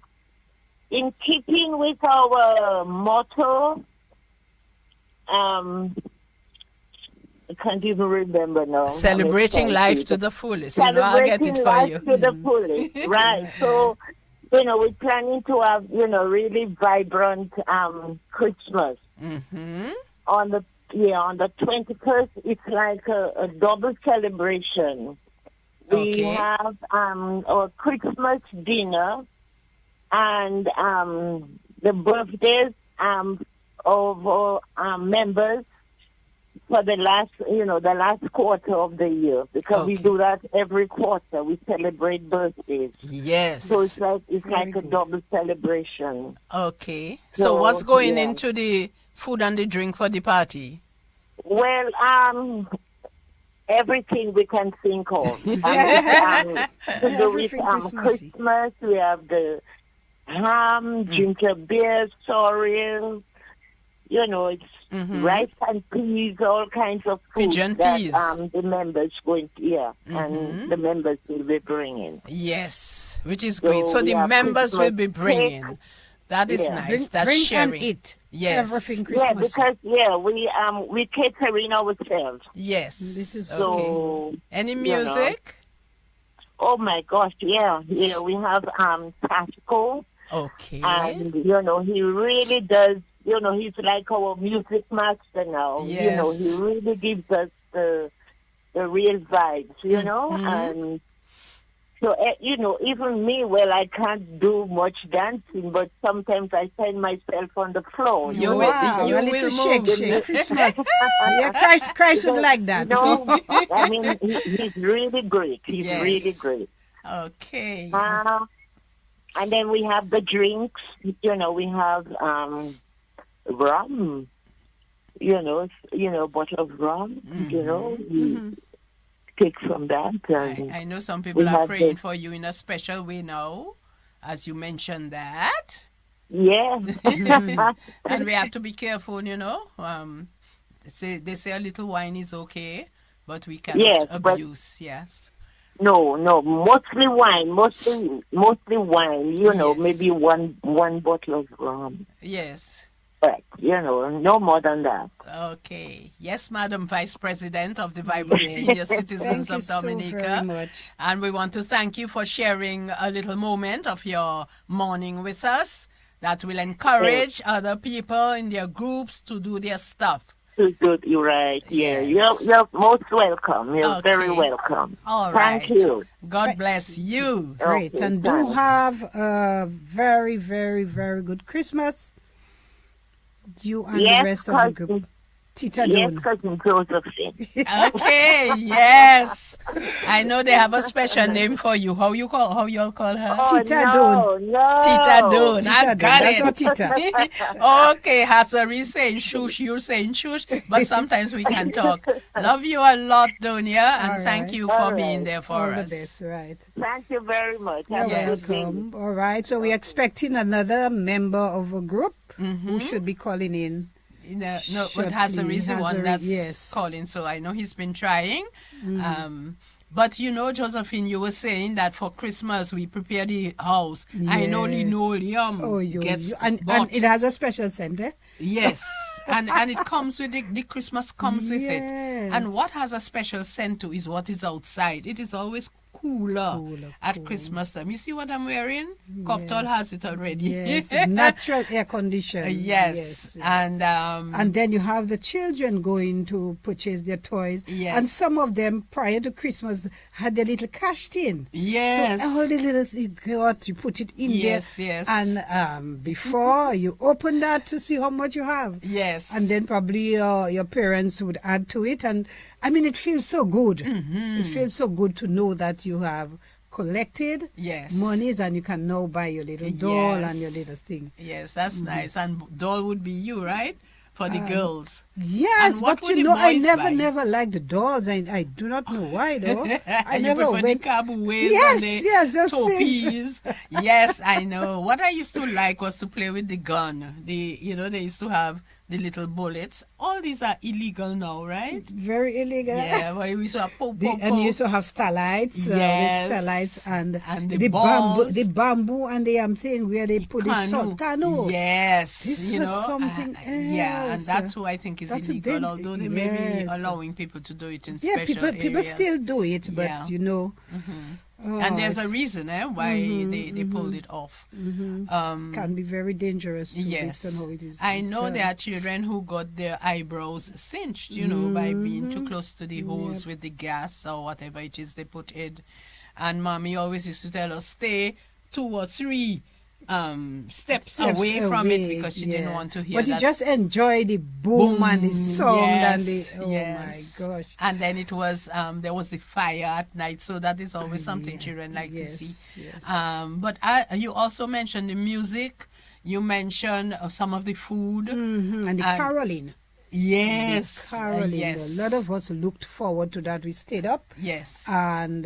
S7: in keeping with our motto, I can't even remember now.
S3: Celebrating life to the fullest. You know, I'll get it
S7: Celebrating
S3: for
S7: life
S3: you.
S7: to the fullest, right? So, we're planning to have, really vibrant Christmas.
S3: Mm-hmm.
S7: On the 21st, it's like a double celebration. We
S3: Okay.
S7: have our Christmas dinner and the birthdays of our members for the last quarter of the year, because we
S3: Okay.
S7: do that every quarter. We celebrate birthdays.
S3: Yes.
S7: So it's like a
S4: good.
S7: double celebration.
S3: Okay. So
S7: So,
S3: what's going
S7: yeah.
S3: into the food and the drink for the party?
S7: Well, everything we can think of. To do with
S4: Everything Christmassy.
S7: Christmas, we have the ham, ginger beer, sorrel. It's rice and peas, all kinds of food
S3: Pigeon
S7: that
S3: peas.
S7: the members and the members will be bringing.
S3: Yes, which is
S7: So
S3: great. So
S7: we
S3: the
S7: have
S3: members will be
S7: Christmas
S3: bringing
S7: cake.
S3: That is
S7: Yeah.
S3: nice. That's
S4: bring
S3: sharing.
S4: and eat.
S3: Yes.
S4: Everything
S7: Yeah,
S4: Christmas.
S7: because we catering ourselves.
S3: Yes.
S4: This is
S3: okay.
S7: So
S3: Any
S7: you know.
S3: music?
S7: Oh my gosh, yeah. We have Tactical,
S3: Okay.
S7: and he really does. He's like our music master now.
S3: Yes.
S7: He really gives us the real vibes.
S3: Mm-hmm.
S7: And so even me, well, I can't do much dancing, but sometimes I find myself on the floor.
S3: You will-
S4: wow,
S3: you
S4: a
S3: will
S4: little
S3: move.
S4: shake, Christmas. Yeah, Christ would like that.
S7: I mean, he's really great. He's
S3: Yes.
S7: really great.
S3: Okay.
S7: And then we have the drinks. We have rum. Bottle of rum. We take from that. And
S3: I know some
S7: we
S3: people are
S7: have
S3: praying
S7: the-
S3: for you in a special way now, as you mentioned that.
S7: yeah.
S3: And we have to be careful, they say a little wine is okay, but we cannot
S7: Yes, but-
S3: abuse. Yes.
S7: No, mostly wine. Mostly wine.
S3: Yes.
S7: Maybe one bottle of rum.
S3: Yes.
S7: But no more than that.
S3: Okay. Yes, Madam Vice President of the Vibrant Senior Citizens
S4: Thank you
S3: of
S4: so
S3: Dominica.
S4: very much.
S3: And we want to thank you for sharing a little moment of your morning with us that will encourage other people in their groups to do their stuff.
S7: Good, you're right. Yeah,
S3: Yes.
S7: you're most welcome. You're very
S3: Okay.
S7: welcome.
S3: All
S7: Thank
S3: right.
S7: you.
S3: God bless you.
S4: Great.
S7: Okay,
S4: And do
S7: fine.
S4: have a very, very, very good Christmas. You and
S7: Yes,
S4: the rest of the group.
S7: cousin.
S4: Tita
S7: Yes,
S4: Don.
S7: cousin Josephine.
S3: Okay, yes. I know they have a special name for you. How you all call her?
S4: Tita
S7: no.
S3: Tita Don.
S4: Tita
S3: I
S4: Don.
S3: got
S4: That's our
S3: it.
S4: Tita.
S3: Okay, Hassari saying shush, you're saying shush, but sometimes we can talk. Love you a lot, Donia, and
S4: All
S3: thank
S4: right.
S3: you for
S7: All
S3: being
S7: right.
S3: there for
S4: All
S3: us.
S4: the best, right.
S7: Thank you very much.
S4: You're
S7: Have a
S3: Yes.
S7: good day.
S4: welcome. All right. So we're expecting another member of a group who should be calling in.
S3: No,
S4: Shortly.
S3: but Hassari is the one
S4: Hassari,
S3: that's
S4: yes.
S3: calling, so I know he's been trying. But Josephine, you were saying that for Christmas we prepare the house. I know
S4: Yes.
S3: linoleum
S4: Oh, you,
S3: gets
S4: and
S3: bought.
S4: it has a special scent, eh?
S3: Yes, and it comes with the Christmas comes with it.
S4: Yes.
S3: And what has a special scent to is what is outside. It is always cooler at Christmas time. You see what I'm wearing? Coptol
S4: Yes.
S3: has it already.
S4: Yes, natural air condition.
S3: Yes.
S4: And
S3: And
S4: then you have the children going to purchase their toys.
S3: Yes.
S4: And some of them, prior to Christmas, had their little cashed in.
S3: yes.
S4: So all the little thing you put it in
S3: Yes,
S4: there.
S3: yes.
S4: And before you open that to see how much you have.
S3: Yes.
S4: And then probably your parents would add to it. And I mean, it feels so good.
S3: Mm-hmm.
S4: It feels so good to know that you have collected
S3: Yes.
S4: monies and you can now buy your little doll and your
S3: Yes.
S4: little thing.
S3: Yes, that's nice. And doll would be you, right? For the girls.
S4: Yes,
S3: And what
S4: but
S3: would
S4: you
S3: the
S4: know, I
S3: boys buy?
S4: never liked the dolls. I do not know why though. I
S3: And you
S4: never
S3: prefer
S4: went.
S3: the caboways
S4: Yes,
S3: and the
S4: yes, those things.
S3: topies. Yes, I know. What I used to like was to play with the gun. They used to have the little bullets. All these are illegal now, right?
S4: Very illegal.
S3: Yeah, well, we used to have pop, pop,
S4: And you used to have starlights,
S3: Yes.
S4: with starlights and
S3: the
S4: bamboo,
S3: balls.
S4: the bamboo and the thing where they put the salt canoe.
S3: Yes,
S4: This
S3: you
S4: was
S3: know,
S4: something
S3: yeah, and
S4: else.
S3: that's who I think is
S4: That's a
S3: illegal.
S4: big-
S3: Although they may be
S4: yes.
S3: allowing people to do it in
S4: Yeah,
S3: special
S4: people
S3: areas.
S4: still do it, but
S3: Yeah.
S4: you know.
S3: And there's a
S4: it's-
S3: reason why they pulled it off.
S4: can be very dangerous too,
S3: Yes,
S4: based on how it is.
S3: I
S4: is
S3: know
S4: done.
S3: there are children who got their eyebrows cinched, by being too close to the holes with the gas or whatever it is they put in. And mommy always used to tell us, stay 2 or 3 steps away from it because she didn't
S4: yeah.
S3: want to hear
S4: But you
S3: that.
S4: just enjoy the boom and the sound and the
S3: Yes, yes.
S4: my gosh.
S3: And then it was there was the fire at night, so that is always something children like to see.
S4: Yes.
S3: But you also mentioned the music. You mentioned some of the food.
S4: And the caroling.
S3: Yes,
S4: Caroling.
S3: yes,
S4: A lot of us looked forward to that. We stayed up.
S3: yes,
S4: And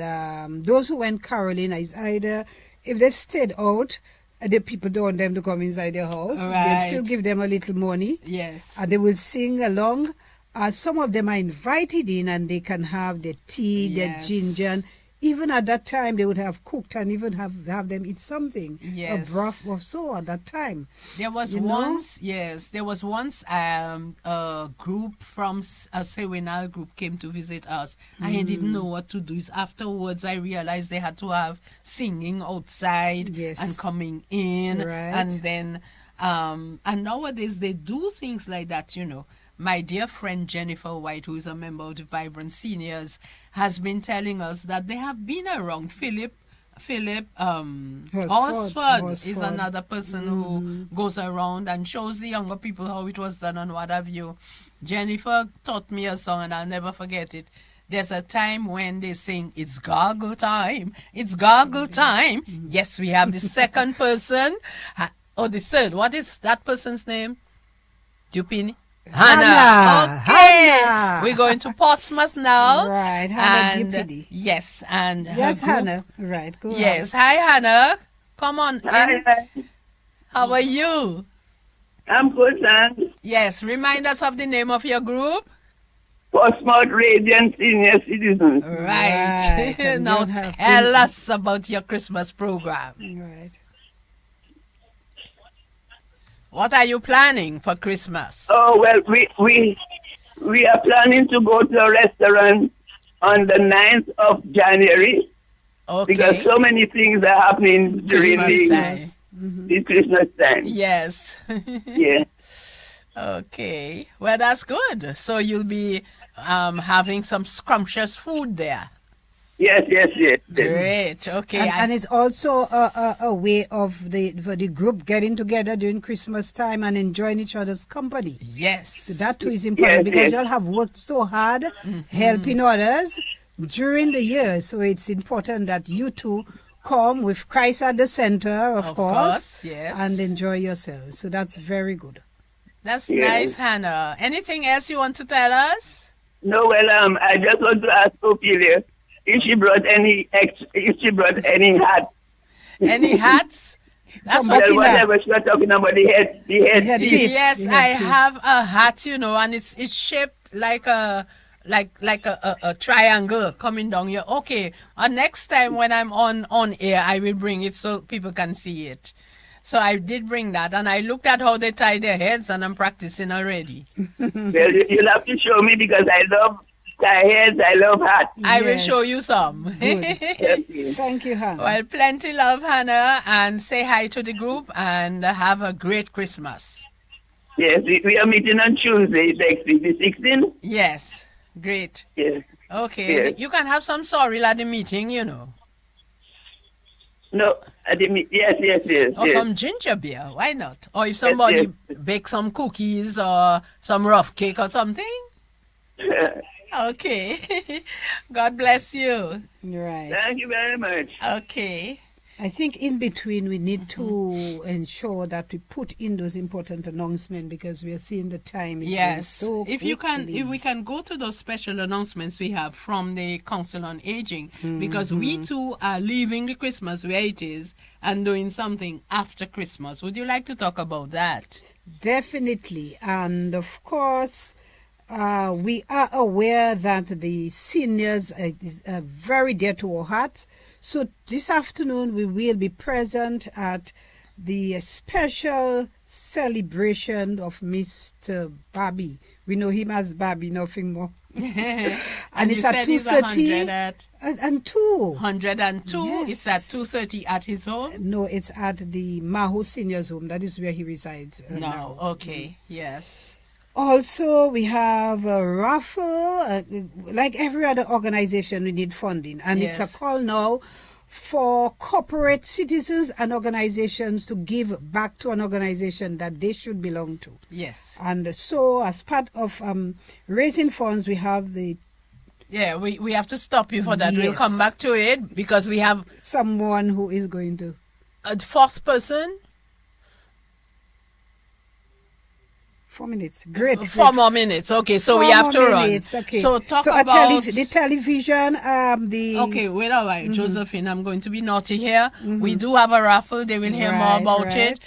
S4: those who went caroling is either, if they stayed out, the people don't want them to come inside their house. They'll
S3: Right.
S4: still give them a little money.
S3: yes.
S4: And they will sing along. Some of them are invited in and they can have the tea,
S3: Yes.
S4: the ginger. And even at that time, they would have cooked and even have them eat something.
S3: Yes.
S4: A broth or so at that time.
S3: There was
S4: You know?
S3: once a group from a Sewinal group came to visit us. I didn't know what to do. Afterwards, I realized they had to have singing outside
S4: Yes.
S3: and coming in.
S4: Right.
S3: And then, and nowadays they do things like that, you know. My dear friend Jennifer White, who is a member of the Vibrant Seniors, has been telling us that they have been around. Philip Horsford is
S4: Horsford.
S3: another person who goes around and shows the younger people how it was done and what have you. Jennifer taught me a song and I'll never forget it. There's a time when they sing, "It's gargle time, it's gargle time." Yes, we have the second person, or the third. What is that person's name? Dupini? Hannah. Okay.
S4: Hannah.
S3: We're going to Portsmouth now.
S4: Right, Hannah
S3: And,
S4: Deputy.
S3: yes, and her
S4: Yes,
S3: group-
S4: Hannah. Right, go
S3: Yes, hi Hannah. Come on in. How are you?
S8: I'm good, thanks.
S3: Yes, remind us of the name of your group.
S8: Portsmouth Radiant Senior Citizens.
S3: Right.
S4: Right, and
S3: Now
S4: they'll have
S3: tell us about your Christmas program.
S4: on. Right.
S3: What are you planning for Christmas?
S8: Oh, well, we are planning to go to a restaurant on the 9th of January because
S3: Okay.
S8: so many things are happening during
S3: Christmas time.
S8: the Christmas time.
S3: Yes.
S8: Yeah.
S3: Okay. Well, that's good. So you'll be having some scrumptious food there.
S8: Yes.
S3: Great. Okay.
S4: And it's also a way of for the group getting together during Christmas time and enjoying each other's company.
S3: yes.
S4: So that too is important
S8: Yes,
S4: because
S8: yes.
S4: y'all have worked so hard helping others during the year. So it's important that you two come with Christ at the center, of course,
S3: yes.
S4: and enjoy yourselves. So that's very good.
S3: That's
S8: Yeah.
S3: nice, Hannah. Anything else you want to tell us?
S8: No, well, I just want to ask Ophelia if she brought any hat.
S3: Any hats? That's
S4: From
S3: what.
S4: Buckingham.
S8: Well, whatever she was talking about the head.
S4: Headpiece.
S3: Yes,
S4: The
S3: I
S4: headpiece.
S3: have a hat, you know, and it's shaped like a triangle coming down here. Okay, next time when I'm on air, I will bring it so people can see it. So I did bring that, and I looked at how they tie their heads, and I'm practicing already.
S8: Well, you'll have to show me because I love tie heads, I love hats.
S3: I will
S4: Yes.
S3: show you some.
S8: Yes.
S4: Thank you, Hannah.
S3: Well, plenty love, Hannah, and say hi to the group, and have a great Christmas.
S8: Yes, we are meeting on Tuesday next week, the 16th.
S3: Yes, great.
S8: Yes.
S3: Okay,
S8: Yes.
S3: you can have some sorrel at the meeting, you know.
S8: No, I didn't. Yes.
S3: Or
S8: yes.
S3: some ginger beer, why not? Or if somebody bakes some cookies or some rough cake or something. Okay. God bless you.
S4: Right.
S8: Thank you very much.
S3: Okay.
S4: I think in between we need to ensure that we put in those important announcements because we are seeing the time is going
S3: Yes.
S4: so
S3: If we
S4: quickly.
S3: can go to those special announcements we have from the Council on Aging, because we too are leaving the Christmas where it is and doing something after Christmas. Would you like to talk about that?
S4: Definitely. And of course, we are aware that the seniors are very dear to our hearts. So this afternoon we will be present at the special celebration of Mr. Bobby. We know him as Bobby, nothing more.
S3: And
S4: it's
S3: you
S4: at
S3: said he's
S4: 2:30
S3: 100 at
S4: and 2.
S3: 102.
S4: Yes.
S3: It's at 2:30 at his home.
S4: No, it's at the Maho Seniors Home. That is where he resides
S3: No.
S4: now.
S3: Okay. Yes.
S4: Also, we have a raffle. Like every other organization, we need funding. And it's
S3: Yes.
S4: a call now for corporate citizens and organizations to give back to an organization that they should belong to.
S3: Yes.
S4: And so, as part of raising funds, we have
S3: Yeah, we have to stop you for that. We'll
S4: Yes.
S3: come back to it because we have
S4: someone who is going to.
S3: a fourth person.
S4: 4 minutes. Great.
S3: 4 more minutes. Okay, so we
S4: 4
S3: have to
S4: more
S3: run.
S4: minutes, okay.
S3: So talk
S4: so
S3: about
S4: the television.
S3: Okay, wait a while, Josephine. I'm going to be naughty here. We do have a raffle. They will hear more
S4: Right,
S3: about
S4: right.
S3: it.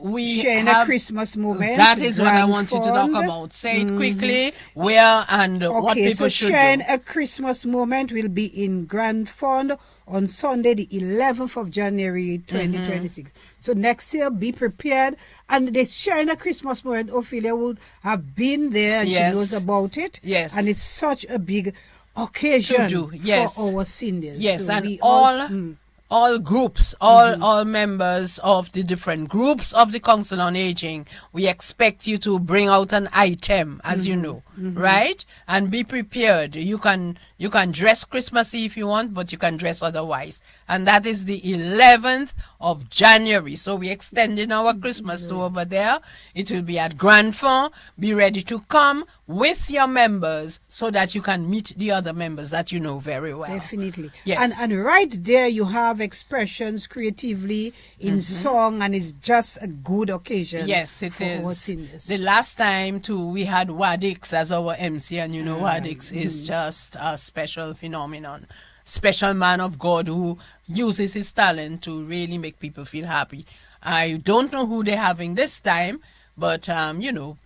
S3: We
S4: Sharing
S3: have
S4: a Christmas moment.
S3: That is what I
S4: Grand
S3: wanted to talk
S4: Fund.
S3: about. Say it quickly. Where and what
S4: Okay,
S3: people
S4: so
S3: should
S4: sharing
S3: do.
S4: a Christmas moment will be in Grand Fund on Sunday, the 11th of January, 2026. So next year, be prepared. And the sharing a Christmas moment, Ophelia would have been there and
S3: Yes.
S4: she knows about it.
S3: Yes.
S4: And it's such a big occasion
S3: To do, yes.
S4: for our seniors.
S3: Yes,
S4: So
S3: and
S4: we
S3: all
S4: also-
S3: all groups, all members of the different groups of the Council on Aging, we expect you to bring out an item, as you know, right? And be prepared. You can dress Christmassy if you want, but you can dress otherwise. And that is the 11th of January. So we extending our Christmas to over there. It will be at Grand Fond. Be ready to come with your members so that you can meet the other members that you know very well.
S4: Definitely.
S3: Yes.
S4: And right there you have expressions creatively in song, and it's just a good occasion.
S3: Yes, it
S4: for
S3: is.
S4: our seniors.
S3: The last time too, we had Wadix as our MC, and you know Wadix is just a special phenomenon. Special man of God who uses his talent to really make people feel happy. I don't know who they're having this time, but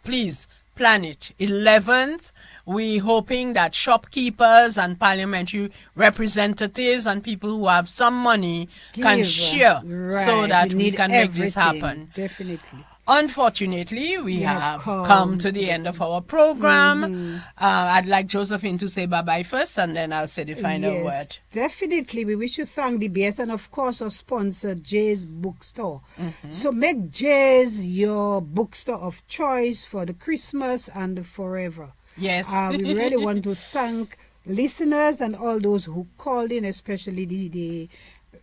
S3: please plan it. 11th, we're hoping that shopkeepers and parliamentary representatives and people who have some money can
S4: Give,
S3: share so
S4: right.
S3: that we
S4: need
S3: can make this
S4: everything.
S3: happen.
S4: Definitely.
S3: Unfortunately, we have
S4: have
S3: come to the end of our program. I'd like Josephine to say bye-bye first, and then I'll say the final word.
S4: Definitely. We wish to thank the BS and, of course, our sponsor, Jay's Bookstore. So make Jay's your bookstore of choice for the Christmas and forever.
S3: Yes.
S4: We really want to thank listeners and all those who called in, especially the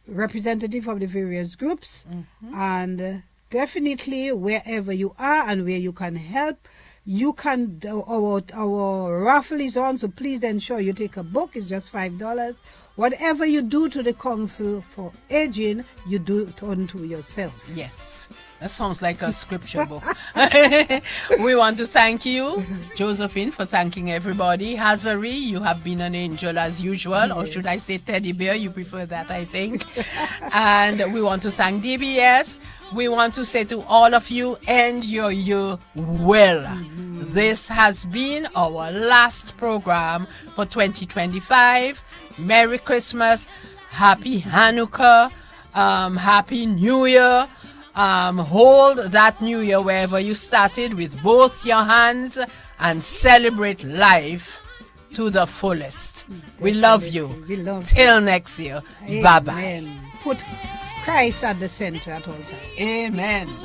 S4: representative of the various groups. And definitely, wherever you are and where you can help, you can. Our raffle is on, so please ensure you take a book. It's just $5. Whatever you do to the Council for Aging, you do it unto yourself.
S3: Yes. That sounds like a scripture book. We want to thank you, Josephine, for thanking everybody. Hazari, you have been an angel as usual, or should I say teddy bear? You prefer that, I think. And we want to thank DBS. We want to say to all of you, end your year well. This has been our last program for 2025. Merry Christmas, Happy Hanukkah, Happy New Year. Hold that New Year wherever you started with both your hands and celebrate life to the fullest. We love you.
S4: We love
S3: Till next year. Bye-bye.
S4: Amen. Put Christ at the center at all times.
S3: Amen.
S6: You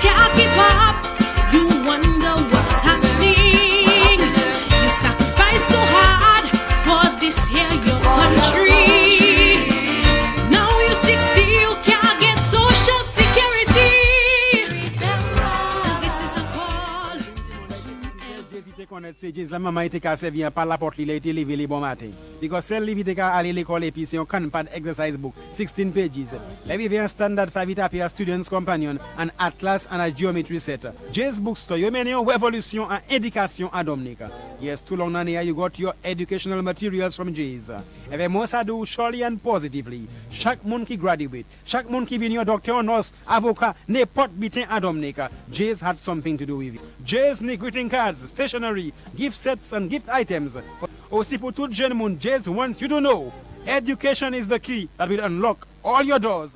S6: can't keep up. You wonder what's happening. You sacrifice so hard for this here your country. Now you're 60, you can't get social security. This is a call to
S2: connaître c'est juste la maman était cassé vient par la porte il a été levé les bon matin because celle li vite ka aller l'école et puis c'est un canpad exercise book 16 pages la vie vient standard 5 appear students companion an atlas and a geometry set Jay's bookstore you mean your revolution en éducation à Dominica yes tout long année you got your educational materials from Jay's avec moi ça do surely and positively chaque monde qui graduate chaque monde qui vient docteur nurse avocat n'importe bitin à Dominica Jay's had something to do with it Jay's ni greeting cards stationery gift sets and gift items. Aussi pour tout jeune monde, Jay's wants you to know, education is the key that will unlock all your doors.